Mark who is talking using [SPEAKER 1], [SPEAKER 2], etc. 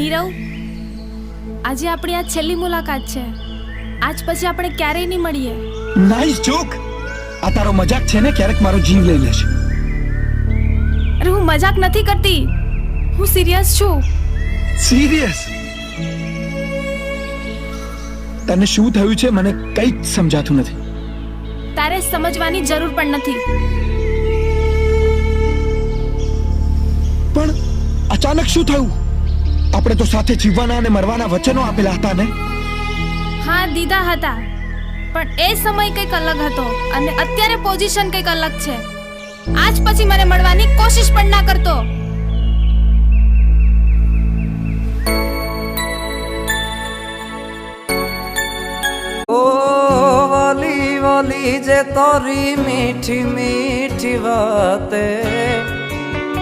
[SPEAKER 1] નીરવ, આજે આપણી આ છેલ્લી મુલાકાત છે. આજ પછી આપણે ક્યારેય નહીં મળીએ.
[SPEAKER 2] Nice joke. આ તારો મજાક છે ને? ક્યારેક મારો જીવ લઈ લેશે.
[SPEAKER 1] અરે હું મજાક નથી કરતી, હું સિરિયસ છું.
[SPEAKER 2] સિરિયસ? તને શું થયું છે મને કંઈ જ સમજાતું નથી.
[SPEAKER 1] તારે સમજવાની જરૂર પણ નથી.
[SPEAKER 2] પણ અચાનક શું થયું? આપણે તો સાથે જીવવાના અને મરવાના વચનો આપેલા હતા ને?
[SPEAKER 1] હા, દીધા હતા, પણ એ સમય કંઈક અલગ હતો અને અત્યારે પોઝિશન કંઈક અલગ છે. આજ પછી મને મળવાની કોશિશ પણ ના કરતો.
[SPEAKER 3] वाली वाली जे तोरी मीठी मीठी बातें